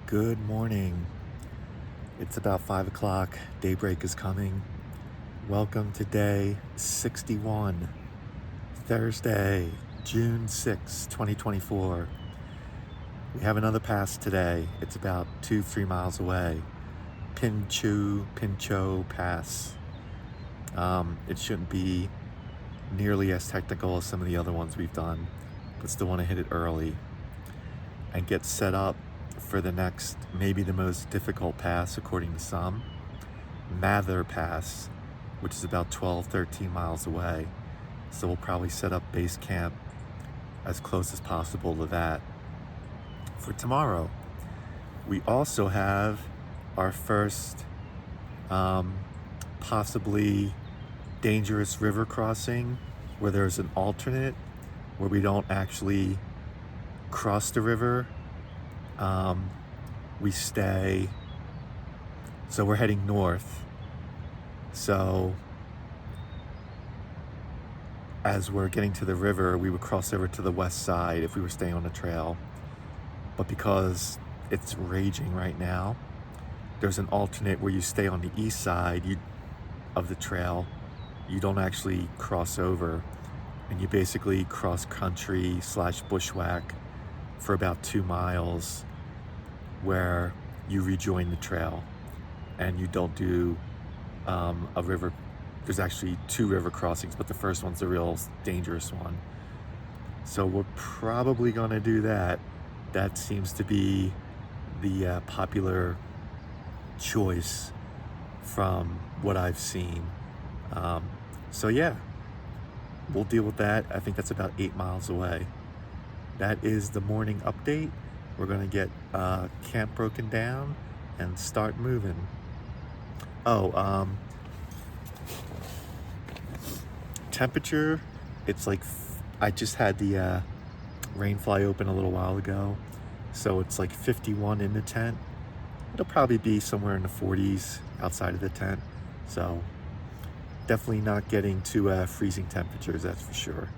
Good morning. It's about 5 o'clock. Daybreak is coming. Welcome to day 61, Thursday, June 6, 2024. We have another pass today. It's about 2-3 miles away. Pinchot Pass. It shouldn't be nearly as technical as some of the other ones we've done, but still want to hit it early and get set up for the next, maybe the most difficult pass according to some, Mather Pass, which is about 12-13 miles away. So we'll probably set up base camp as close as possible to that for tomorrow. We also have our first possibly dangerous river crossing where there's an alternate where we don't actually cross the river. We stay, so we're heading north. So as we're getting to the river, we would cross over to the west side if we were staying on the trail. But because it's raging right now, there's an alternate where you stay on the east side of the trail. You don't actually cross over, and you basically cross country / bushwhack for about 2 miles where you rejoin the trail and you don't do a river. There's actually 2 river crossings, but the first one's the real dangerous one. So we're probably gonna do that. That seems to be the popular choice from what I've seen. So yeah, we'll deal with that. I think that's about 8 miles away. That is the morning update. We're gonna get camp broken down and start moving. Temperature, it's like, I just had the rain fly open a little while ago, so it's like 51 in the tent. It'll probably be somewhere in the 40s outside of the tent, so definitely not getting to freezing temperatures, that's for sure.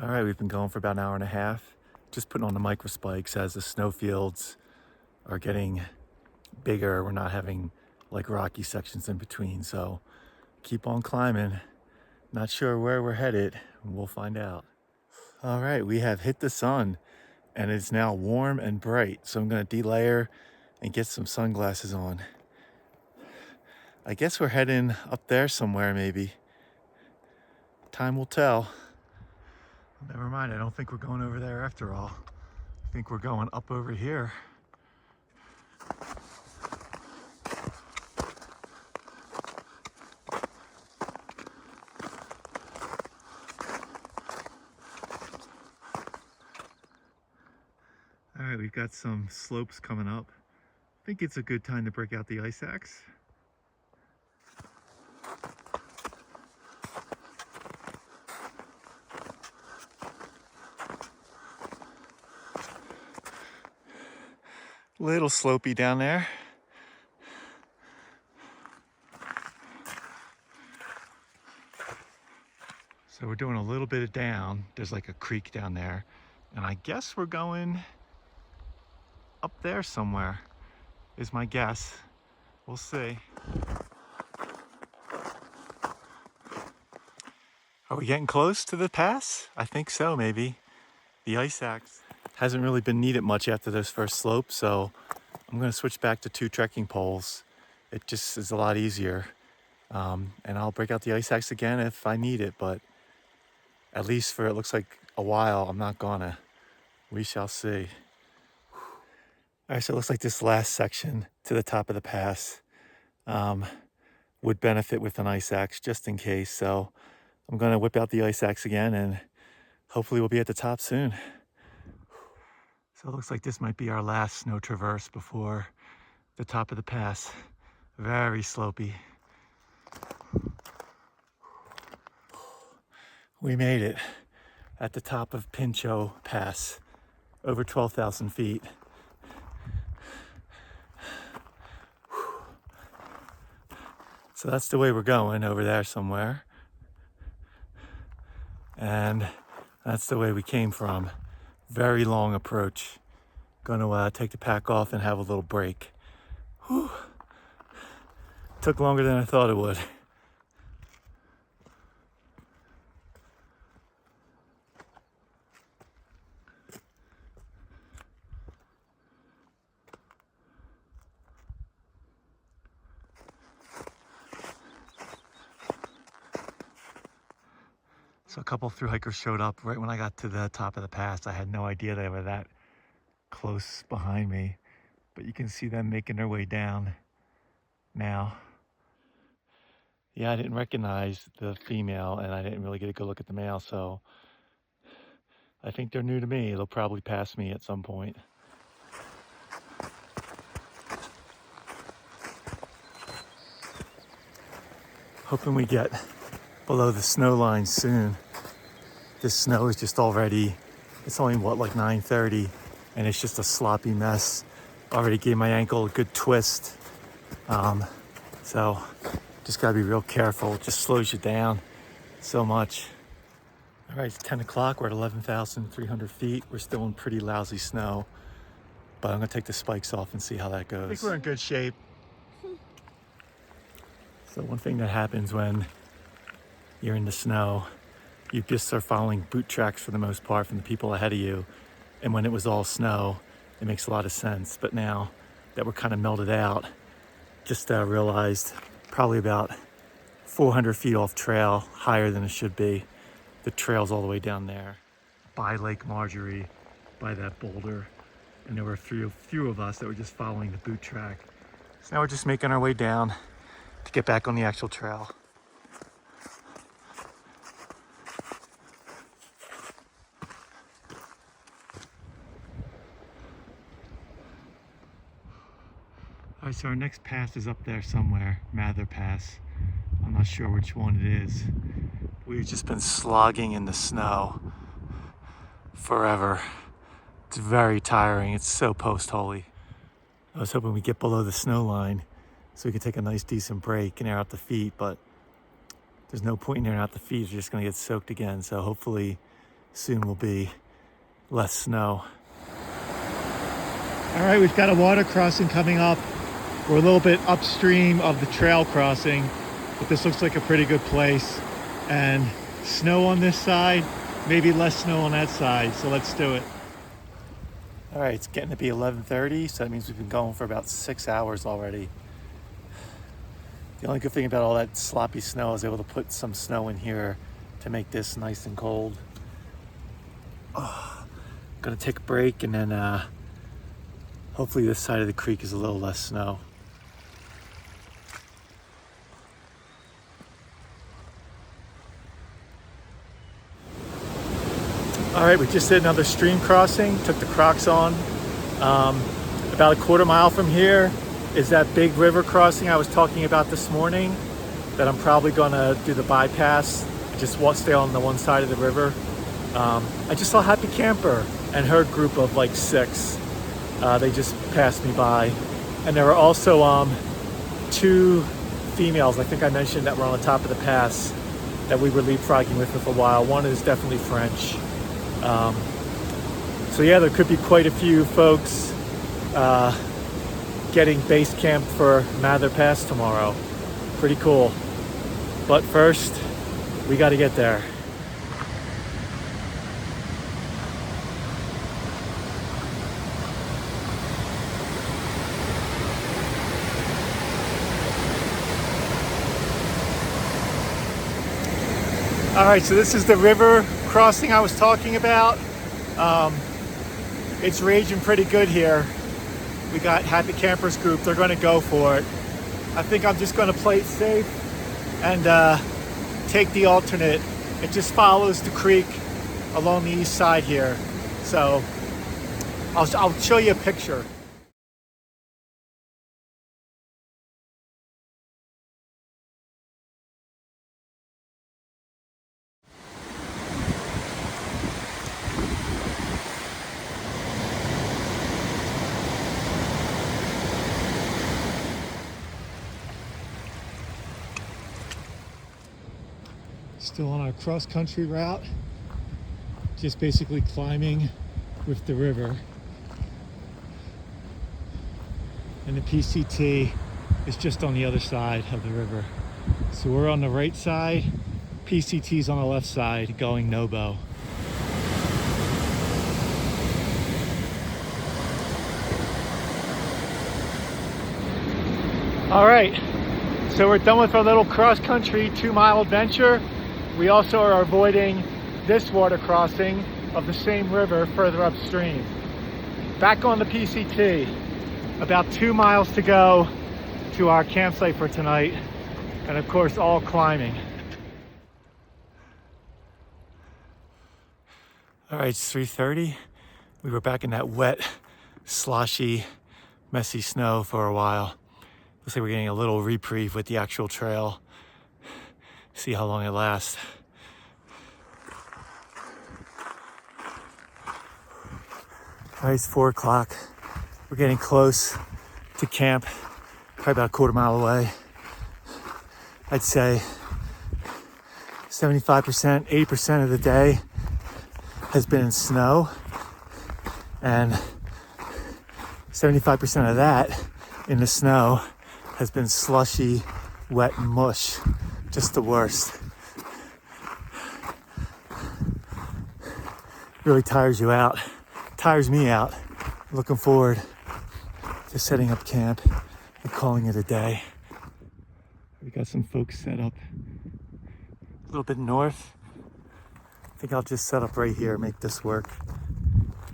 All right, we've been going for about an hour and a half, just putting on the micro spikes as the snowfields are getting bigger. We're not having like rocky sections in between, so keep on climbing. Not sure where we're headed. We'll find out. All right, we have hit the sun and it's now warm and bright, so I'm gonna delayer and get some sunglasses on. I guess we're heading up there somewhere, maybe. Time will tell. Never mind, I don't think we're going over there after all. I think we're going up over here. All right, we've got some slopes coming up. I think it's a good time to break out the ice axe. Little slopey down there. So we're doing a little bit of down. There's like a creek down there. And I guess we're going up there somewhere, is my guess. We'll see. Are we getting close to the pass? I think so, maybe. The ice axe hasn't really been needed much after those first slopes, so I'm gonna switch back to 2 trekking poles. It just is a lot easier. And I'll break out the ice axe again if I need it, but at least for it looks like a while, I'm not gonna. We shall see. All right, so it looks like this last section to the top of the pass would benefit with an ice axe just in case. So I'm gonna whip out the ice axe again and hopefully we'll be at the top soon. So it looks like this might be our last snow traverse before the top of the pass. Very slopey. We made it at the top of Pinchot Pass, over 12,000 feet. So that's the way we're going, over there somewhere. And that's the way we came from. Very long approach. Gonna take the pack off and have a little break. Whew. Took longer than I thought it would. So a couple through hikers showed up right when I got to the top of the pass. I had no idea they were that close behind me, but you can see them making their way down now. Yeah, I didn't recognize the female and I didn't really get a good look at the male, so I think they're new to me. They'll probably pass me at some point. Hoping we get below the snow line soon. This snow is just already, it's only what, like 9:30, and it's just a sloppy mess. Already gave my ankle a good twist. So just gotta be real careful. It just slows you down so much. All right, it's 10 o'clock. We're at 11,300 feet. We're still in pretty lousy snow, but I'm gonna take the spikes off and see how that goes. I think we're in good shape. So one thing that happens when you're in the snow, you just are following boot tracks for the most part from the people ahead of you. And when it was all snow, it makes a lot of sense. But now that we're kind of melted out, just realized probably about 400 feet off trail, higher than it should be. The trail's all the way down there by Lake Marjorie, by that boulder. And there were a few of us that were just following the boot track. So now we're just making our way down to get back on the actual trail. All right, so our next pass is up there somewhere, Mather Pass. I'm not sure which one it is. We've just been slogging in the snow forever. It's very tiring. It's so post-holy. I was hoping we'd get below the snow line so we could take a nice decent break and air out the feet, but there's no point in airing out the feet. You're just gonna get soaked again. So hopefully soon will be less snow. All right, we've got a water crossing coming up. We're a little bit upstream of the trail crossing, but this looks like a pretty good place. And snow on this side, maybe less snow on that side, so let's do it. All right, it's getting to be 11:30, so that means we've been going for about 6 hours already. The only good thing about all that sloppy snow is I was able to put some snow in here to make this nice and cold. Gonna take a break and then hopefully this side of the creek is a little less snow. All right, we just did another stream crossing, took the Crocs on. About a quarter mile from here is that big river crossing I was talking about this morning that I'm probably gonna do the bypass, just stay on the one side of the river. I just saw Happy Camper and her group of like 6. They just passed me by. And there were also 2 females, I think I mentioned, that were on the top of the pass that we were leapfrogging with for a while. One is definitely French. So yeah, there could be quite a few folks getting base camp for Mather Pass tomorrow. Pretty cool. But first, we got to get there. All right, so this is the river crossing I was talking about. It's raging pretty good here. We got Happy Campers group, they're gonna go for it. I think I'm just gonna play it safe and take the alternate. It just follows the creek along the east side here. So I'll show you a picture. Still on our cross-country route, just basically climbing with the river. And the PCT is just on the other side of the river. So we're on the right side, PCT's on the left side, going Nobo. All right, so we're done with our little cross-country 2-mile adventure. We also are avoiding this water crossing of the same river further upstream. Back on the PCT, about 2 miles to go to our campsite for tonight, and of course all climbing. All right, it's 3:30. We were back in that wet, sloshy, messy snow for a while. Looks like we're getting a little reprieve with the actual trail. See how long it lasts. All right, it's 4 o'clock. We're getting close to camp, probably about a quarter mile away. I'd say 75%, 80% of the day has been in snow, and 75% of that in the snow has been slushy, wet mush. Just the worst. Really tires you out. Tires me out. Looking forward to setting up camp and calling it a day. We got some folks set up a little bit north. I think I'll just set up right here, make this work.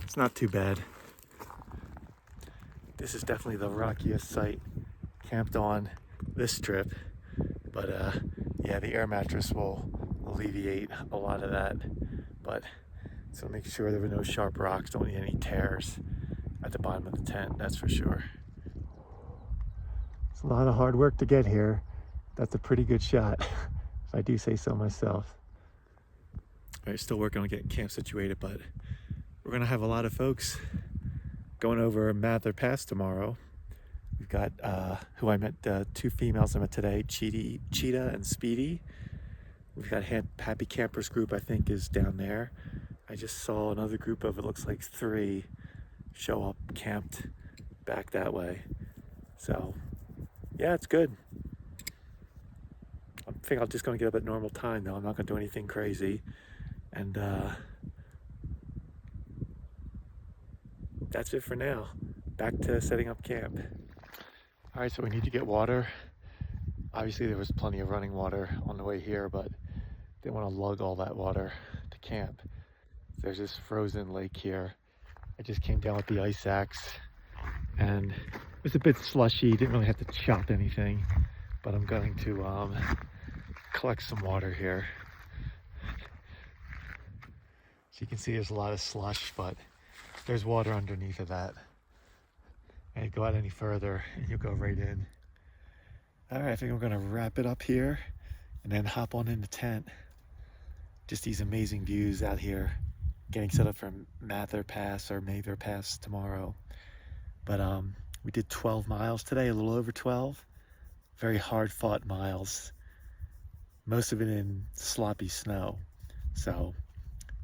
It's not too bad. This is definitely the rockiest site camped on this trip, but yeah, the air mattress will alleviate a lot of that, but so make sure there were no sharp rocks, don't need any tears at the bottom of the tent, that's for sure. It's a lot of hard work to get here. That's a pretty good shot, if I do say so myself. All right, still working on getting camp situated, but we're gonna have a lot of folks going over Mather Pass tomorrow. We've got who I met, 2 females I met today, Cheetah and Speedy. We've got Happy Campers group, I think, is down there. I just saw another group of, it looks like 3 show up camped back that way. So yeah, it's good. I think I'm just gonna get up at normal time though. I'm not gonna do anything crazy. And that's it for now. Back to setting up camp. All right, so we need to get water. Obviously there was plenty of running water on the way here, but didn't want to lug all that water to camp. There's this frozen lake here. I just came down with the ice axe and it was a bit slushy, didn't really have to chop anything, but I'm going to collect some water here. So you can see there's a lot of slush, but there's water underneath of that. And go out any further and you'll go right in. All right, I think we're gonna wrap it up here and then hop on in the tent. Just these amazing views out here, getting set up for Mather Pass or Mather Pass tomorrow. But we did 12 miles today, a little over 12. Very hard fought miles. Most of it in sloppy snow. So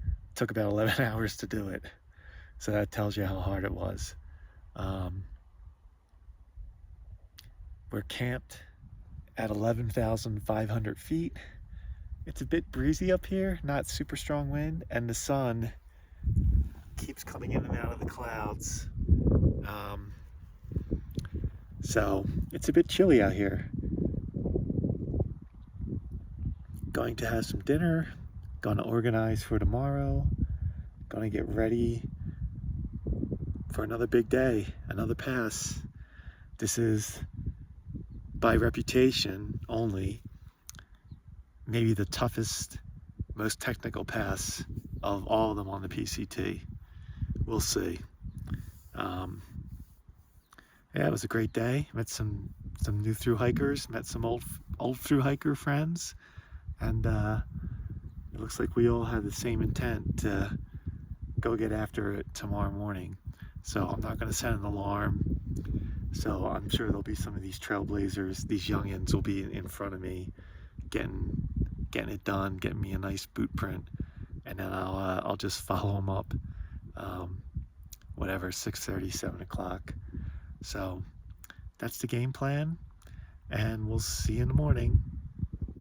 it took about 11 hours to do it. So that tells you how hard it was. We're camped at 11,500 feet. It's a bit breezy up here, not super strong wind, and the sun keeps coming in and out of the clouds. So it's a bit chilly out here. Going to have some dinner, gonna organize for tomorrow, gonna get ready for another big day, another pass. This is, by reputation only, maybe the toughest, most technical pass of all of them on the PCT. We'll see. Yeah, it was a great day. Met some new thru-hikers, met some old thru-hiker friends, and it looks like we all have the same intent to go get after it tomorrow morning. So I'm not going to set an alarm. So I'm sure there'll be some of these trailblazers, these youngins will be in front of me, getting getting it done, getting me a nice boot print, and then I'll just follow them up, whatever, 6:30, 7 o'clock. So that's the game plan, and we'll see you in the morning.